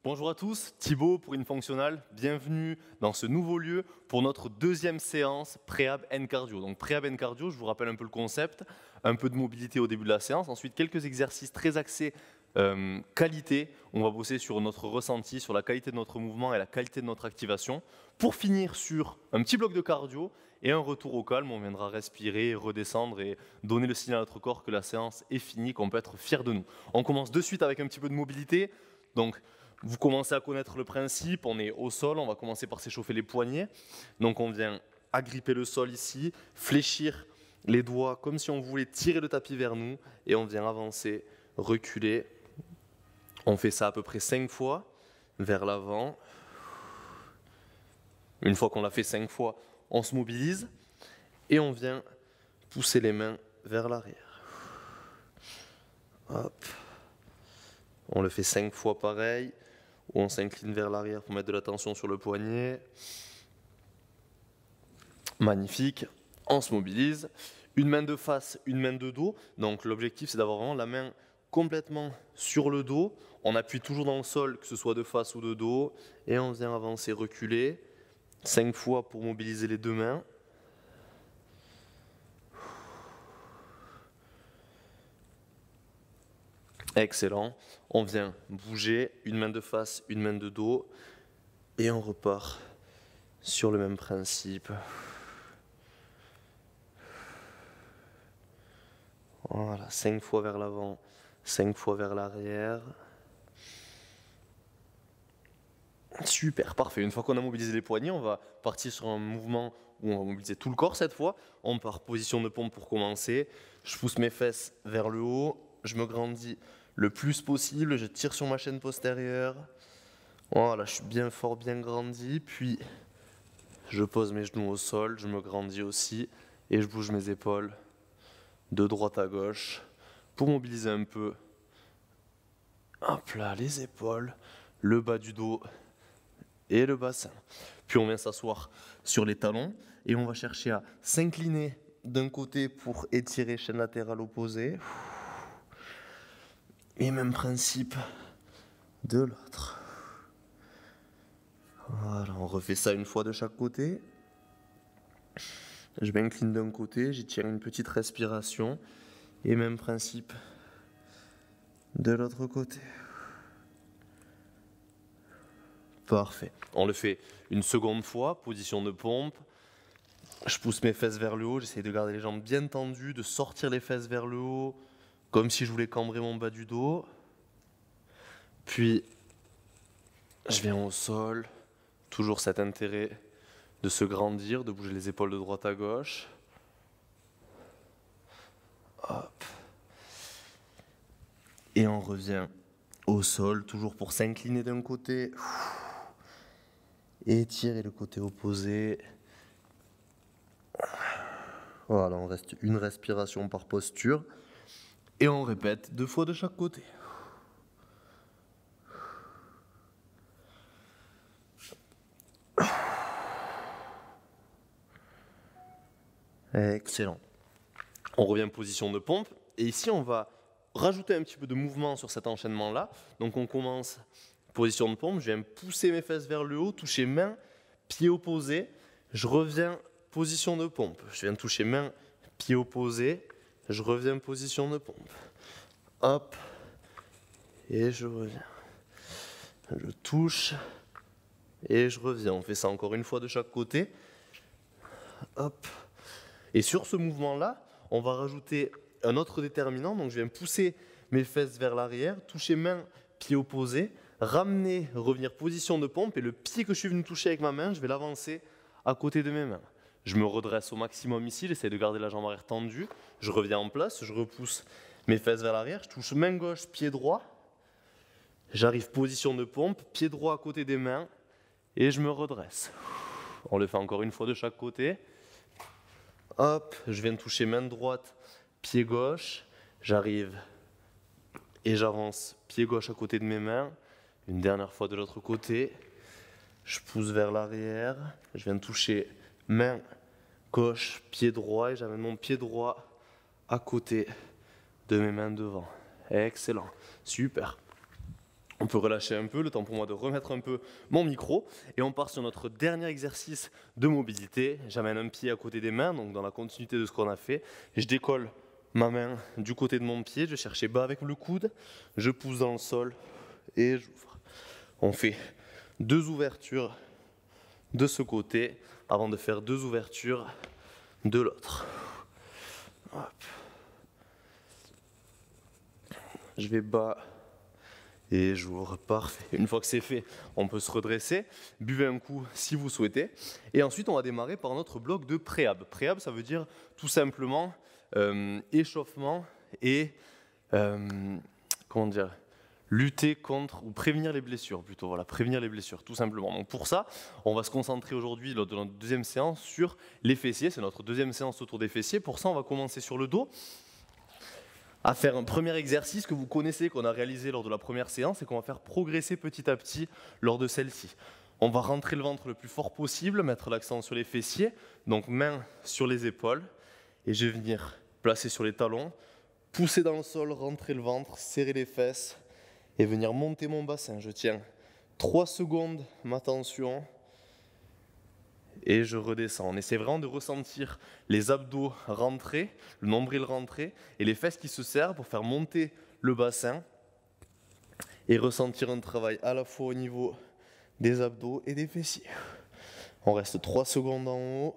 Bonjour à tous, Thibaut pour InFunctional, bienvenue dans ce nouveau lieu pour notre deuxième séance Préhab and Cardio. Donc Préhab and Cardio, je vous rappelle un peu le concept, un peu de mobilité au début de la séance, ensuite quelques exercices très axés qualité, on va bosser sur notre ressenti, sur la qualité de notre mouvement et la qualité de notre activation, pour finir sur un petit bloc de cardio et un retour au calme, on viendra respirer, redescendre et donner le signal à notre corps que la séance est finie, qu'on peut être fier de nous. On commence de suite avec un petit peu de mobilité, donc vous commencez à connaître le principe, on est au sol, on va commencer par s'échauffer les poignets. Donc on vient agripper le sol ici, fléchir les doigts comme si on voulait tirer le tapis vers nous et on vient avancer, reculer. On fait ça à peu près 5 fois vers l'avant. Une fois qu'on l'a fait 5 fois, on se mobilise et on vient pousser les mains vers l'arrière. Hop. On le fait 5 fois pareil. Où on s'incline vers l'arrière pour mettre de la tension sur le poignet. Magnifique. On se mobilise. Une main de face, une main de dos. Donc l'objectif, c'est d'avoir vraiment la main complètement sur le dos. On appuie toujours dans le sol, que ce soit de face ou de dos. Et on vient avancer, reculer. 5 fois pour mobiliser les deux mains. Excellent. On vient bouger, une main de face, une main de dos, et on repart sur le même principe. Voilà, 5 fois vers l'avant, 5 fois vers l'arrière. Super, parfait. Une fois qu'on a mobilisé les poignets, on va partir sur un mouvement où on va mobiliser tout le corps cette fois. On part position de pompe pour commencer. Je pousse mes fesses vers le haut, je me grandis le plus possible, je tire sur ma chaîne postérieure. Voilà, je suis bien fort, bien grandi. Puis, je pose mes genoux au sol, je me grandis aussi. Et je bouge mes épaules de droite à gauche pour mobiliser un peu. Hop là, les épaules, le bas du dos et le bassin. Puis on vient s'asseoir sur les talons et on va chercher à s'incliner d'un côté pour étirer chaîne latérale opposée. Et même principe de l'autre. Voilà, on refait ça une fois de chaque côté. Je m'incline d'un côté, j'étire une petite respiration. Et même principe de l'autre côté. Parfait. On le fait une seconde fois, position de pompe. Je pousse mes fesses vers le haut, j'essaie de garder les jambes bien tendues, de sortir les fesses vers le haut, comme si je voulais cambrer mon bas du dos. Puis, je viens au sol, toujours cet intérêt de se grandir, de bouger les épaules de droite à gauche. Hop. Et on revient au sol, toujours pour s'incliner d'un côté. Et étirer le côté opposé. Voilà, on reste une respiration par posture. Et on répète 2 fois de chaque côté. Excellent. On revient en position de pompe. Et ici, on va rajouter un petit peu de mouvement sur cet enchaînement-là. Donc on commence position de pompe. Je viens pousser mes fesses vers le haut, toucher main, pied opposé. Je reviens position de pompe. Je viens toucher main, pied opposé. Je reviens position de pompe. Hop. Et je reviens. Je touche. Et je reviens. On fait ça encore une fois de chaque côté. Hop. Et sur ce mouvement-là, on va rajouter un autre déterminant. Donc je viens pousser mes fesses vers l'arrière, toucher main, pied opposé, ramener, revenir position de pompe. Et le pied que je suis venu toucher avec ma main, je vais l'avancer à côté de mes mains. Je me redresse au maximum ici, j'essaie de garder la jambe arrière tendue. Je reviens en place, je repousse mes fesses vers l'arrière, je touche main gauche, pied droit. J'arrive position de pompe, pied droit à côté des mains et je me redresse. On le fait encore une fois de chaque côté. Hop, je viens de toucher main droite, pied gauche. J'arrive et j'avance pied gauche à côté de mes mains. Une dernière fois de l'autre côté. Je pousse vers l'arrière. Je viens de toucher main gauche, pied droit et j'amène mon pied droit à côté de mes mains devant. Excellent, super. On peut relâcher un peu, le temps pour moi de remettre un peu mon micro. Et on part sur notre dernier exercice de mobilité. J'amène un pied à côté des mains, donc dans la continuité de ce qu'on a fait. Je décolle ma main du côté de mon pied, je cherche bas avec le coude, je pousse dans le sol et j'ouvre. On fait 2 ouvertures de ce côté avant de faire 2 ouvertures de l'autre. Je vais bas et j'ouvre, parfait. Une fois que c'est fait, on peut se redresser, buvez un coup si vous souhaitez. Et ensuite, on va démarrer par notre bloc de préhab. Préhab, ça veut dire tout simplement échauffement et comment dire, lutter contre ou prévenir les blessures plutôt. Voilà, prévenir les blessures, tout simplement. Donc pour ça, on va se concentrer aujourd'hui lors de notre deuxième séance sur les fessiers. C'est notre deuxième séance autour des fessiers. Pour ça, on va commencer sur le dos, à faire un premier exercice que vous connaissez, qu'on a réalisé lors de la première séance et qu'on va faire progresser petit à petit lors de celle-ci. On va rentrer le ventre le plus fort possible, mettre l'accent sur les fessiers, donc main sur les épaules, et je vais venir placer sur les talons, pousser dans le sol, rentrer le ventre, serrer les fesses et venir monter mon bassin. Je tiens 3 secondes ma tension et je redescends. On essaie vraiment de ressentir les abdos rentrer, le nombril rentrer et les fesses qui se serrent pour faire monter le bassin et ressentir un travail à la fois au niveau des abdos et des fessiers. On reste 3 secondes en haut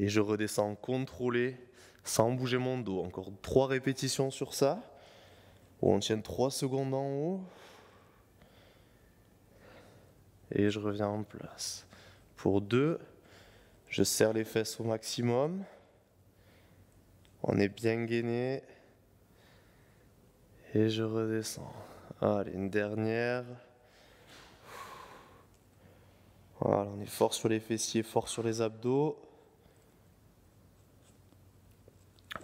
et je redescends contrôlé sans bouger mon dos. Encore 3 répétitions sur ça. On tient 3 secondes en haut et je reviens en place. Pour 2, je serre les fesses au maximum. On est bien gainé. Et je redescends. Allez, une dernière. Voilà, on est fort sur les fessiers, fort sur les abdos.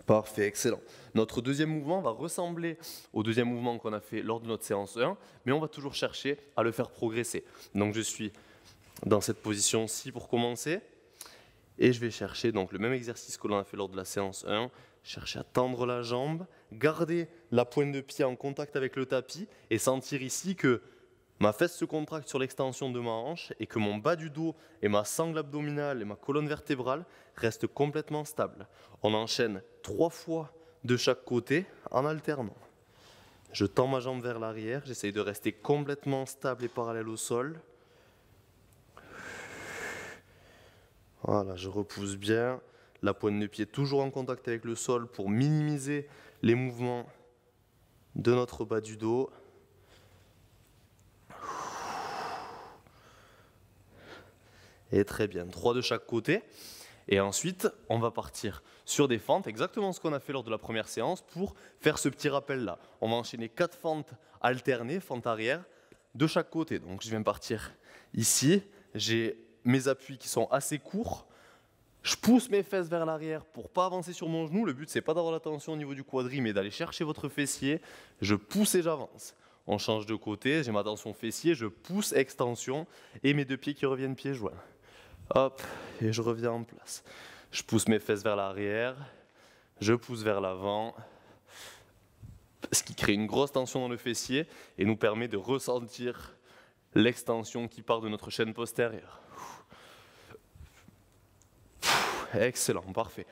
Parfait, excellent. Notre deuxième mouvement va ressembler au deuxième mouvement qu'on a fait lors de notre séance 1, mais on va toujours chercher à le faire progresser. Donc je suis dans cette position-ci pour commencer, et je vais chercher donc le même exercice que l'on a fait lors de la séance 1, chercher à tendre la jambe, garder la pointe de pied en contact avec le tapis, et sentir ici que ma fesse se contracte sur l'extension de ma hanche et que mon bas du dos et ma sangle abdominale et ma colonne vertébrale restent complètement stables. On enchaîne 3 fois de chaque côté en alternant. Je tends ma jambe vers l'arrière, j'essaye de rester complètement stable et parallèle au sol. Voilà, je repousse bien. La pointe de pied toujours en contact avec le sol pour minimiser les mouvements de notre bas du dos. Et très bien, 3 de chaque côté. Et ensuite, on va partir sur des fentes, exactement ce qu'on a fait lors de la première séance, pour faire ce petit rappel-là. On va enchaîner 4 fentes alternées, fentes arrière, de chaque côté. Donc je viens partir ici, j'ai mes appuis qui sont assez courts, je pousse mes fesses vers l'arrière pour ne pas avancer sur mon genou. Le but, c'est pas d'avoir la tension au niveau du quadri, mais d'aller chercher votre fessier. Je pousse et j'avance. On change de côté, j'ai ma tension fessier, je pousse, extension, et mes 2 pieds qui reviennent pieds joints. Hop, et je reviens en place. Je pousse mes fesses vers l'arrière, je pousse vers l'avant, ce qui crée une grosse tension dans le fessier et nous permet de ressentir l'extension qui part de notre chaîne postérieure. Excellent, parfait.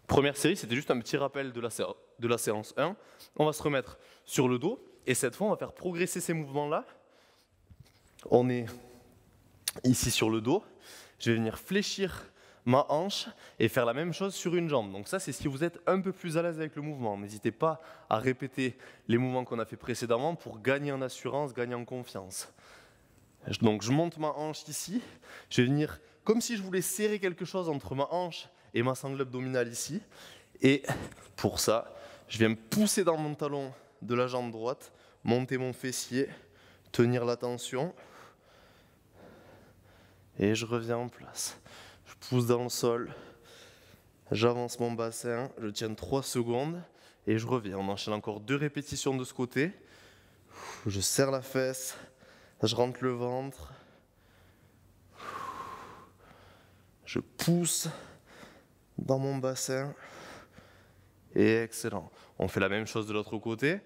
Première série, c'était juste un petit rappel de la séance 1. On va se remettre sur le dos et cette fois, on va faire progresser ces mouvements-là. On est ici sur le dos. Je vais venir fléchir ma hanche et faire la même chose sur une jambe. Donc ça, c'est si vous êtes un peu plus à l'aise avec le mouvement. N'hésitez pas à répéter les mouvements qu'on a fait précédemment pour gagner en assurance, gagner en confiance. Donc je monte ma hanche ici. Je vais venir comme si je voulais serrer quelque chose entre ma hanche et ma sangle abdominale ici. Et pour ça, je viens me pousser dans mon talon de la jambe droite, monter mon fessier, tenir la tension. Et je reviens en place. Je pousse dans le sol, j'avance mon bassin, je tiens 3 secondes et je reviens. On enchaîne encore 2 répétitions de ce côté. Je serre la fesse, je rentre le ventre. Je pousse dans mon bassin. Et excellent. On fait la même chose de l'autre côté.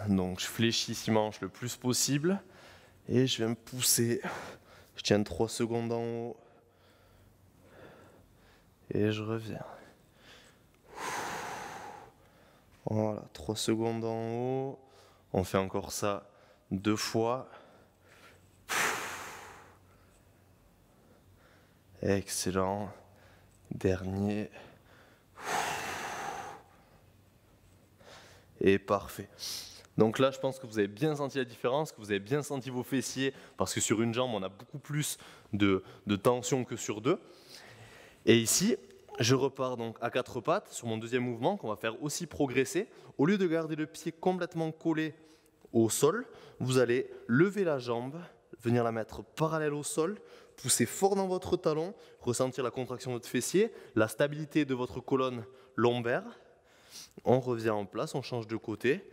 Donc je fléchis 6 manches le plus possible et je viens me pousser. Je tiens 3 secondes en haut et je reviens. Voilà, 3 secondes en haut. On fait encore ça 2 fois. Excellent. Dernier. Et parfait. Donc là, je pense que vous avez bien senti la différence, que vous avez bien senti vos fessiers, parce que sur une jambe, on a beaucoup plus de tension que sur deux. Et ici, je repars donc à 4 pattes sur mon deuxième mouvement, qu'on va faire aussi progresser. Au lieu de garder le pied complètement collé au sol, vous allez lever la jambe, venir la mettre parallèle au sol, pousser fort dans votre talon, ressentir la contraction de votre fessier, la stabilité de votre colonne lombaire. On revient en place, on change de côté.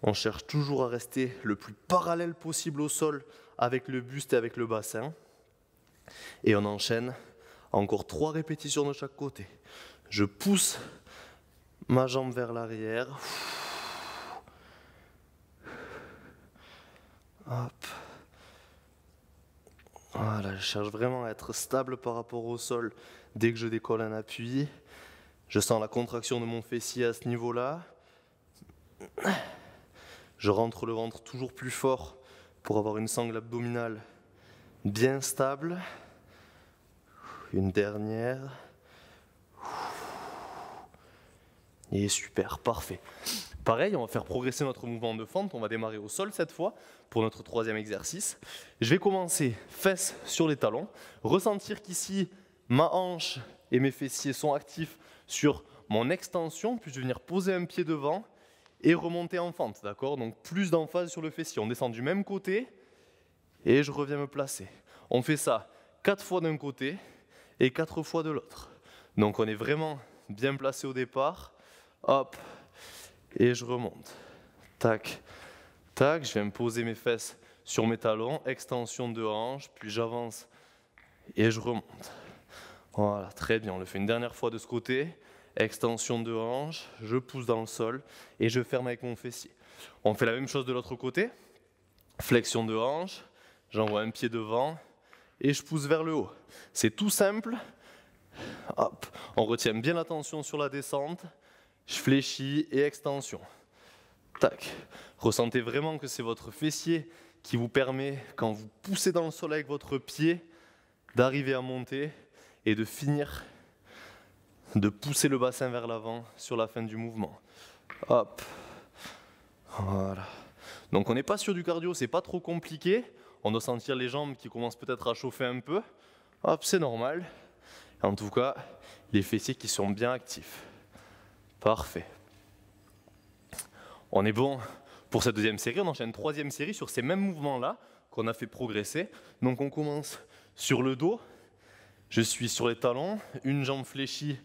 On cherche toujours à rester le plus parallèle possible au sol avec le buste et avec le bassin. Et on enchaîne encore 3 répétitions de chaque côté. Je pousse ma jambe vers l'arrière. Hop. Voilà, je cherche vraiment à être stable par rapport au sol dès que je décolle un appui. Je sens la contraction de mon fessier à ce niveau-là. Je rentre le ventre toujours plus fort pour avoir une sangle abdominale bien stable. Une dernière. Et super, parfait. Pareil, on va faire progresser notre mouvement de fente. On va démarrer au sol cette fois pour notre 3e exercice. Je vais commencer fesses sur les talons. Ressentir qu'ici, ma hanche et mes fessiers sont actifs sur mon extension. Puis je vais venir poser un pied devant et remonter en fente, d'accord? Donc plus d'emphase sur le fessier. On descend du même côté et je reviens me placer. On fait ça 4 fois d'un côté et 4 fois de l'autre. Donc on est vraiment bien placé au départ. Hop, et je remonte. Tac, tac, je viens me poser mes fesses sur mes talons, extension de hanche, puis j'avance et je remonte. Voilà, très bien, on le fait une dernière fois de ce côté. Extension de hanche, je pousse dans le sol et je ferme avec mon fessier. On fait la même chose de l'autre côté. Flexion de hanche, j'envoie un pied devant et je pousse vers le haut. C'est tout simple. Hop, on retient bien la tension sur la descente. Je fléchis et extension. Tac. Ressentez vraiment que c'est votre fessier qui vous permet, quand vous poussez dans le sol avec votre pied, d'arriver à monter et de finir de pousser le bassin vers l'avant sur la fin du mouvement. Hop. Voilà. Donc on n'est pas sur du cardio, c'est pas trop compliqué. On doit sentir les jambes qui commencent peut-être à chauffer un peu. Hop, c'est normal. En tout cas, les fessiers qui sont bien actifs. Parfait. On est bon pour cette deuxième série. On enchaîne une 3e série sur ces mêmes mouvements-là qu'on a fait progresser. Donc on commence sur le dos. Je suis sur les talons, une jambe fléchie,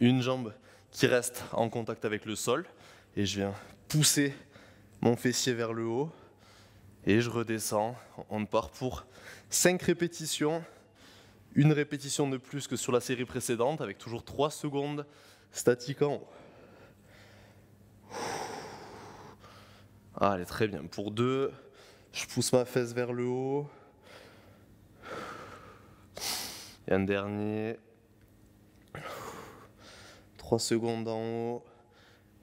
une jambe qui reste en contact avec le sol. Et je viens pousser mon fessier vers le haut. Et je redescends. On part pour 5 répétitions. Une répétition de plus que sur la série précédente, avec toujours 3 secondes statiques en haut. Allez, très bien. Pour 2, je pousse ma fesse vers le haut. Et un dernier. 3 secondes en haut.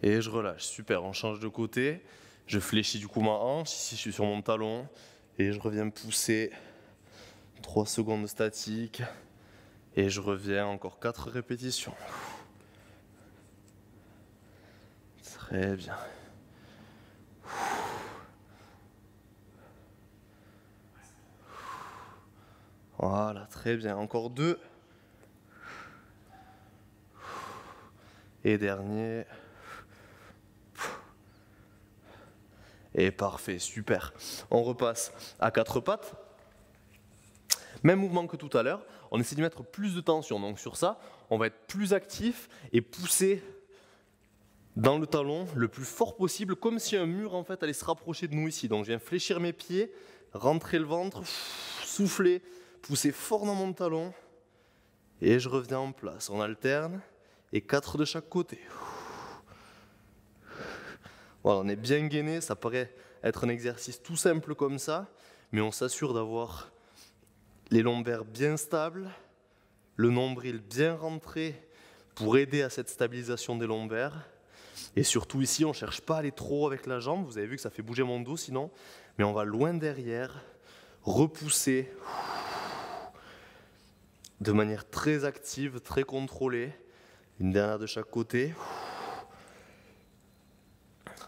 Et je relâche. Super, on change de côté. Je fléchis du coup ma hanche. Ici, je suis sur mon talon. Et je reviens pousser. 3 secondes statiques. Et je reviens, encore 4 répétitions. Très bien. Voilà, très bien. Encore 2. Et dernier. Et parfait, super. On repasse à 4 pattes. Même mouvement que tout à l'heure. On essaie de mettre plus de tension. Donc sur ça, on va être plus actif et pousser dans le talon le plus fort possible, comme si un mur en fait allait se rapprocher de nous ici. Donc je viens fléchir mes pieds, rentrer le ventre, souffler, pousser fort dans mon talon et je reviens en place. On alterne et 4 de chaque côté. Voilà, on est bien gainé, ça paraît être un exercice tout simple comme ça, mais on s'assure d'avoir les lombaires bien stables, le nombril bien rentré pour aider à cette stabilisation des lombaires. Et surtout ici, on ne cherche pas à aller trop avec la jambe, vous avez vu que ça fait bouger mon dos sinon, mais on va loin derrière, repousser de manière très active, très contrôlée. Une dernière de chaque côté.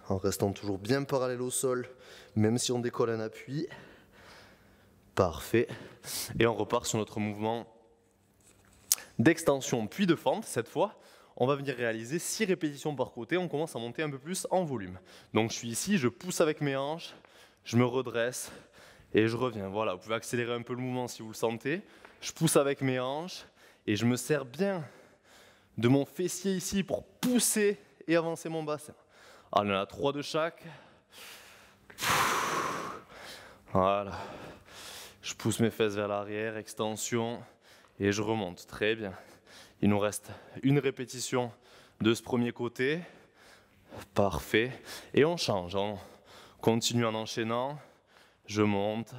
En restant toujours bien parallèle au sol, même si on décolle un appui. Parfait. Et on repart sur notre mouvement d'extension puis de fente. Cette fois, on va venir réaliser 6 répétitions par côté. On commence à monter un peu plus en volume. Donc je suis ici, je pousse avec mes hanches, je me redresse et je reviens. Voilà, vous pouvez accélérer un peu le mouvement si vous le sentez. Je pousse avec mes hanches et je me sers bien de mon fessier ici pour pousser et avancer mon bassin. Alors, on en a 3 de chaque. Voilà. Je pousse mes fesses vers l'arrière, extension, et je remonte. Très bien. Il nous reste une répétition de ce premier côté. Parfait. Et on change. On continue en enchaînant. Je monte.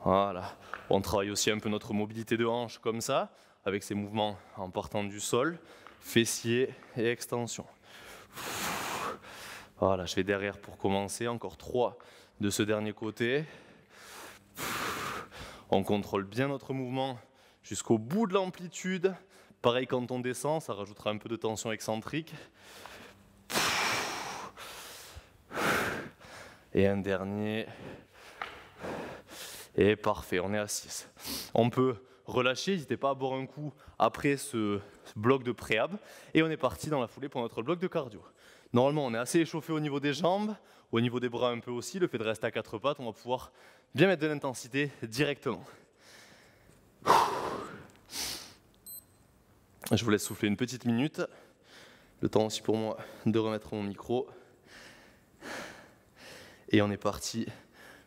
Voilà. On travaille aussi un peu notre mobilité de hanche comme ça, avec ces mouvements en partant du sol, fessier et extension. Voilà, je vais derrière pour commencer. Encore 3 de ce dernier côté. On contrôle bien notre mouvement jusqu'au bout de l'amplitude. Pareil quand on descend, ça rajoutera un peu de tension excentrique. Et un dernier. Et parfait, on est à 6. On peut relâcher, n'hésitez pas à boire un coup après ce bloc de préhab. Et on est parti dans la foulée pour notre bloc de cardio. Normalement, on est assez échauffé au niveau des jambes, au niveau des bras un peu aussi. Le fait de rester à 4 pattes, on va pouvoir bien mettre de l'intensité directement. Je vous laisse souffler une petite minute. Le temps aussi pour moi de remettre mon micro. Et on est parti.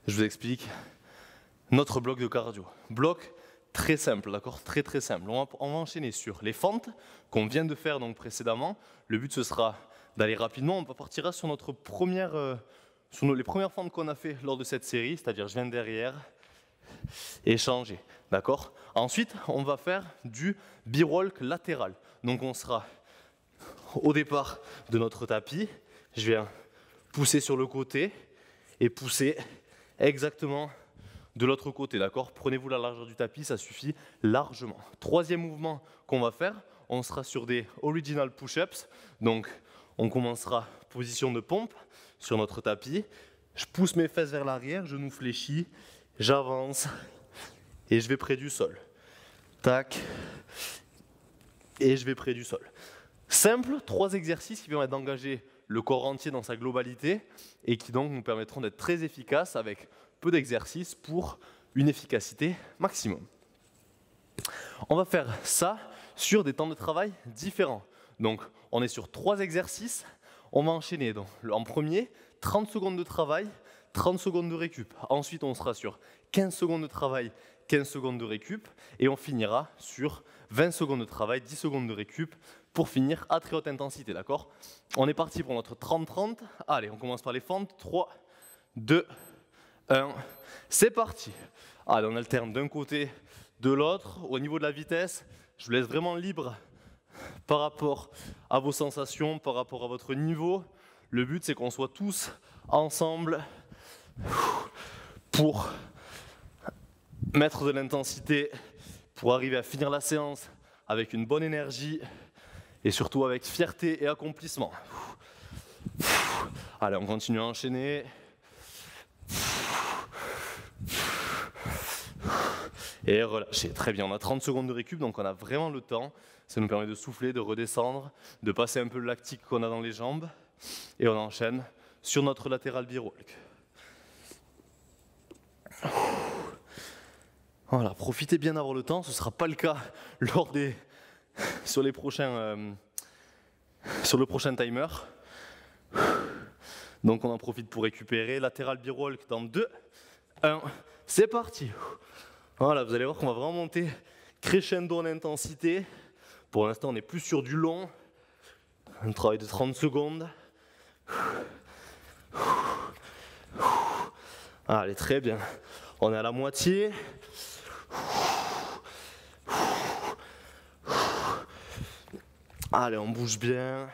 Je vous explique notre bloc de cardio. Bloc très simple, d'accord? Très très simple. On va enchaîner sur les fentes qu'on vient de faire donc précédemment. Le but ce sera d'aller rapidement. On partira sur notre les premières fentes qu'on a fait lors de cette série, c'est-à-dire je viens derrière et changer, d'accord? Ensuite, on va faire du B-walk latéral. Donc on sera au départ de notre tapis, je viens pousser sur le côté et pousser exactement de l'autre côté, d'accord? Prenez-vous la largeur du tapis, ça suffit largement. Troisième mouvement qu'on va faire, on sera sur des original push-ups. Donc on commencera position de pompe sur notre tapis. Je pousse mes fesses vers l'arrière, genoux fléchis, j'avance et je vais près du sol. Tac. Et je vais près du sol. Simple, 3 exercices qui permettent d'engager le corps entier dans sa globalité et qui donc nous permettront d'être très efficaces avec peu d'exercices pour une efficacité maximum. On va faire ça sur des temps de travail différents. Donc on est sur 3 exercices. On va enchaîner donc, en premier 30 secondes de travail, 30 secondes de récup. Ensuite on sera sur 15 secondes de travail, 15 secondes de récup. Et on finira sur 20 secondes de travail, 10 secondes de récup pour finir à très haute intensité, d'accord? On est parti pour notre 30-30. Allez, on commence par les fentes. 3, 2, 1, c'est parti. Allez, on alterne d'un côté, de l'autre. Au niveau de la vitesse, je vous laisse vraiment libre par rapport à vos sensations, par rapport à votre niveau. Le but, c'est qu'on soit tous ensemble pour mettre de l'intensité, pour arriver à finir la séance avec une bonne énergie et surtout avec fierté et accomplissement. Allez, on continue à enchaîner. Et relâchez. Très bien, on a 30 secondes de récup, donc on a vraiment le temps. Ça nous permet de souffler, de redescendre, de passer un peu le lactique qu'on a dans les jambes. Et on enchaîne sur notre latéral B-walk. Voilà, profitez bien d'avoir le temps, ce ne sera pas le cas sur le prochain timer. Donc on en profite pour récupérer. Latéral B-walk dans 2, 1, c'est parti. Voilà, vous allez voir qu'on va vraiment monter crescendo en intensité. Pour l'instant, on est plus sur du long. Un travail de 30 secondes. Allez, très bien. On est à la moitié. Allez, on bouge bien.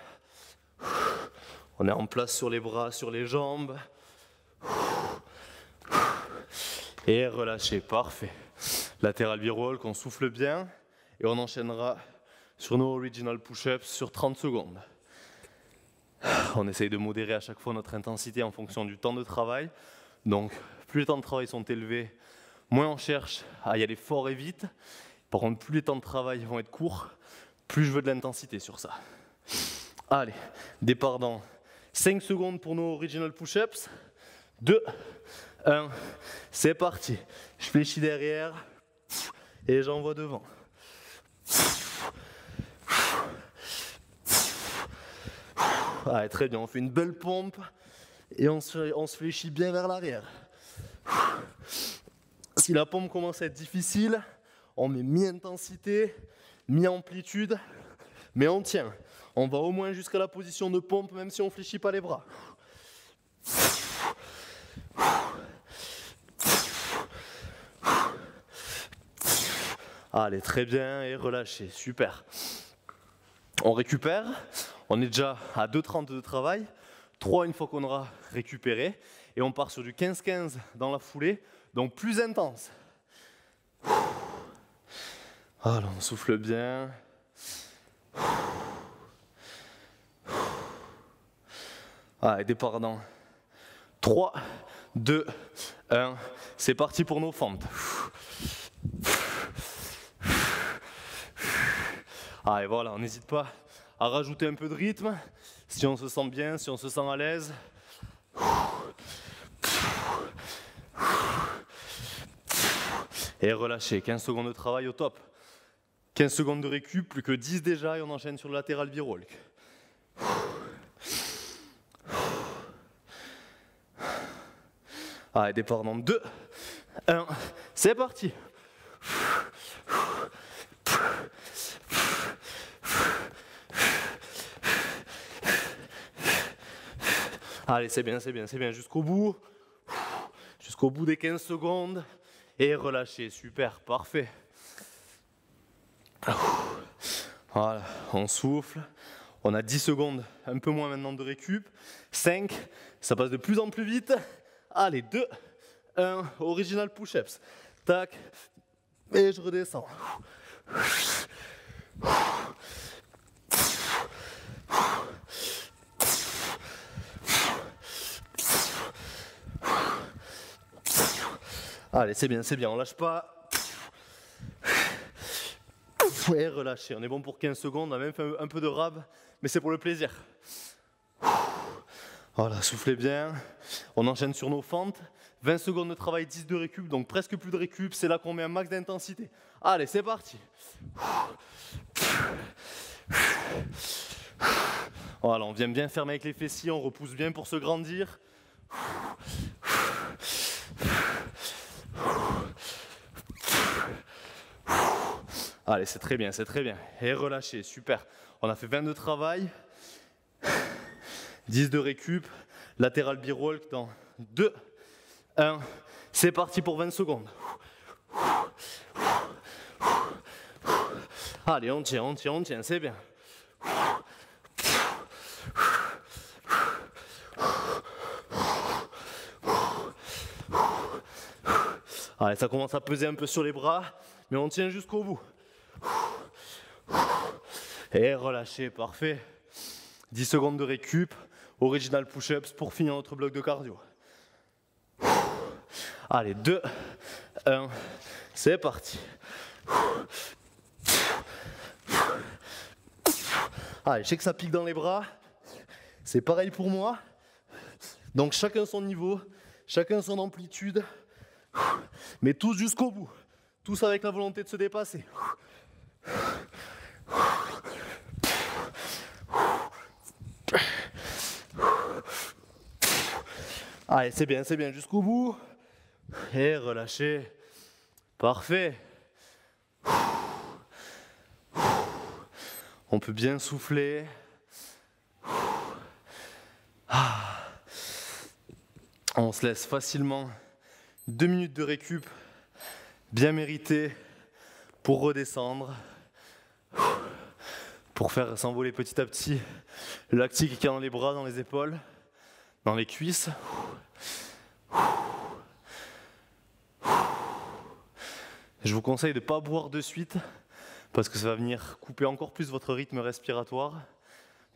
On est en place sur les bras, sur les jambes. Et relâchez, parfait. Latéral B-roll, on souffle bien. Et on enchaînera sur nos original push-ups sur 30 secondes. On essaye de modérer à chaque fois notre intensité en fonction du temps de travail. Donc, plus les temps de travail sont élevés, moins on cherche à y aller fort et vite. Par contre, plus les temps de travail vont être courts, plus je veux de l'intensité sur ça. Allez, départ dans 5 secondes pour nos original push-ups. 2, 1, c'est parti. Je fléchis derrière et j'envoie devant. Allez, très bien, on fait une belle pompe et on se fléchit bien vers l'arrière. Si la pompe commence à être difficile, on met mi-intensité, mi-amplitude, mais on tient. On va au moins jusqu'à la position de pompe, même si on ne fléchit pas les bras. Allez, très bien, et relâchez, super. On récupère, on est déjà à 2,30 de travail, 3 une fois qu'on aura récupéré, et on part sur du 15-15 dans la foulée, donc plus intense. Voilà, on souffle bien. Allez, départ dans 3, 2, 1, c'est parti pour nos fentes. Allez, voilà, on n'hésite pas à rajouter un peu de rythme, si on se sent bien, si on se sent à l'aise. Et relâchez, 15 secondes de travail au top. 15 secondes de récup, plus que 10 déjà et on enchaîne sur le latéral B-roll. Allez, départ dans 2, 1, c'est parti. Allez, c'est bien, c'est bien, c'est bien, jusqu'au bout des 15 secondes, et relâchez, super, parfait. Voilà, on souffle, on a 10 secondes, un peu moins maintenant de récup, 5, ça passe de plus en plus vite, allez, 2, 1, original push-ups, tac, et je redescends. Allez, c'est bien, on lâche pas. Et relâchez, on est bon pour 15 secondes, on a même fait un peu de rab, mais c'est pour le plaisir. Voilà, soufflez bien, on enchaîne sur nos fentes. 20 secondes de travail, 10 de récup, donc presque plus de récup, c'est là qu'on met un max d'intensité. Allez, c'est parti. Voilà, on vient bien fermer avec les fessiers, on repousse bien pour se grandir. Allez, c'est très bien, c'est très bien. Et relâchez, super. On a fait 20 de travail, 10 de récup, latéral B-roll dans 2, 1, c'est parti pour 20 secondes. Allez, on tient, c'est bien. Allez, ça commence à peser un peu sur les bras, mais on tient jusqu'au bout. Et relâchez, parfait. 10 secondes de récup, original push-ups pour finir notre bloc de cardio. Allez, 2, 1, c'est parti. Allez, je sais que ça pique dans les bras, c'est pareil pour moi. Donc chacun son niveau, chacun son amplitude, mais tous jusqu'au bout, tous avec la volonté de se dépasser. Allez, c'est bien, jusqu'au bout. Et relâchez. Parfait. On peut bien souffler. Ah. On se laisse facilement 2 minutes de récup, bien mérité, pour redescendre, pour faire s'envoler petit à petit le lactique qu'il y a dans les bras, dans les épaules, dans les cuisses. Je vous conseille de ne pas boire de suite parce que ça va venir couper encore plus votre rythme respiratoire.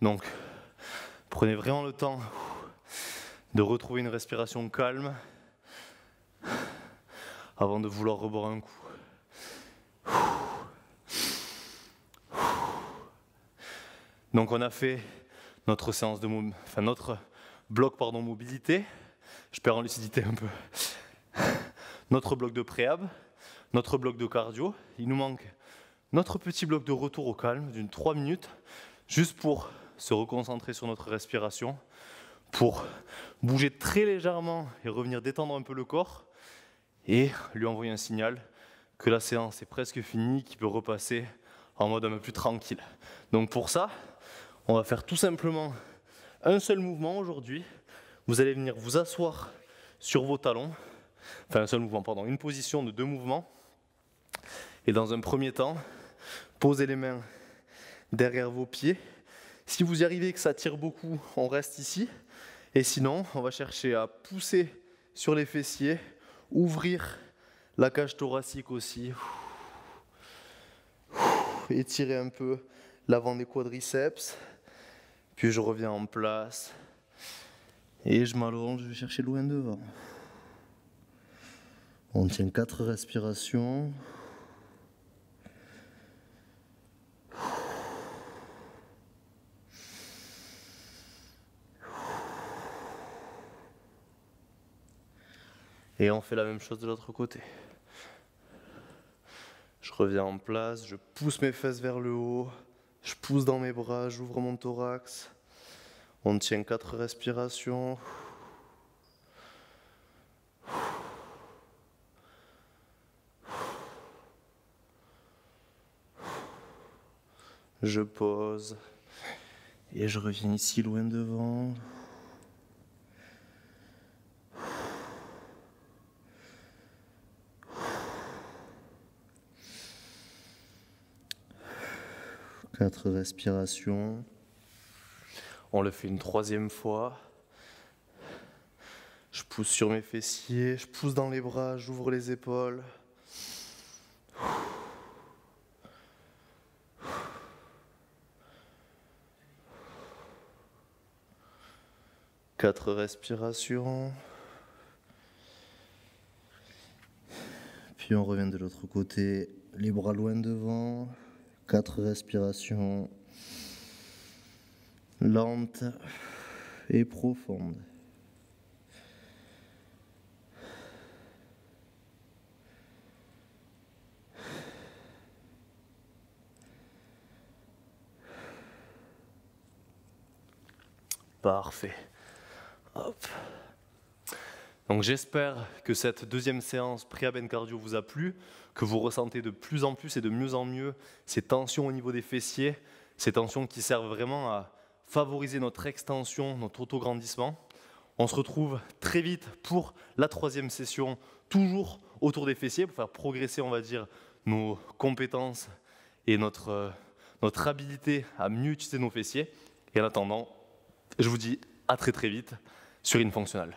Donc, prenez vraiment le temps de retrouver une respiration calme avant de vouloir reboire un coup. Donc on a fait notre séance de notre bloc mobilité. Je perds en lucidité un peu. Notre bloc de préhab, notre bloc de cardio. Il nous manque notre petit bloc de retour au calme d'une 3 minutes, juste pour se reconcentrer sur notre respiration, pour bouger très légèrement et revenir détendre un peu le corps et lui envoyer un signal que la séance est presque finie, qu'il peut repasser en mode un peu plus tranquille. Donc pour ça, on va faire tout simplement un seul mouvement aujourd'hui. Vous allez venir vous asseoir sur vos talons, enfin un seul mouvement, pardon, une position de 2 mouvements. Et dans un premier temps, posez les mains derrière vos pieds. Si vous y arrivez et que ça tire beaucoup, on reste ici. Et sinon, on va chercher à pousser sur les fessiers, ouvrir la cage thoracique aussi. Étirer un peu l'avant des quadriceps. Puis je reviens en place. Et je m'allonge, je vais chercher loin devant. On tient 4 respirations. Et on fait la même chose de l'autre côté. Je reviens en place, je pousse mes fesses vers le haut, je pousse dans mes bras, j'ouvre mon thorax. On tient 4 respirations. Je pose et je reviens ici loin devant. Quatre respirations. On le fait une 3e fois. Je pousse sur mes fessiers, je pousse dans les bras, j'ouvre les épaules. Quatre respirations. Puis on revient de l'autre côté, les bras loin devant. 4 respirations lentes et profondes. Parfait. Hop. Donc j'espère que cette 2e séance pré-ab cardio vous a plu, que vous ressentez de plus en plus et de mieux en mieux ces tensions au niveau des fessiers, ces tensions qui servent vraiment à favoriser notre extension, notre autograndissement. On se retrouve très vite pour la 3e session, toujours autour des fessiers, pour faire progresser, on va dire, nos compétences et notre habilité à mieux utiliser nos fessiers. Et en attendant, je vous dis à très très vite sur InFunctional.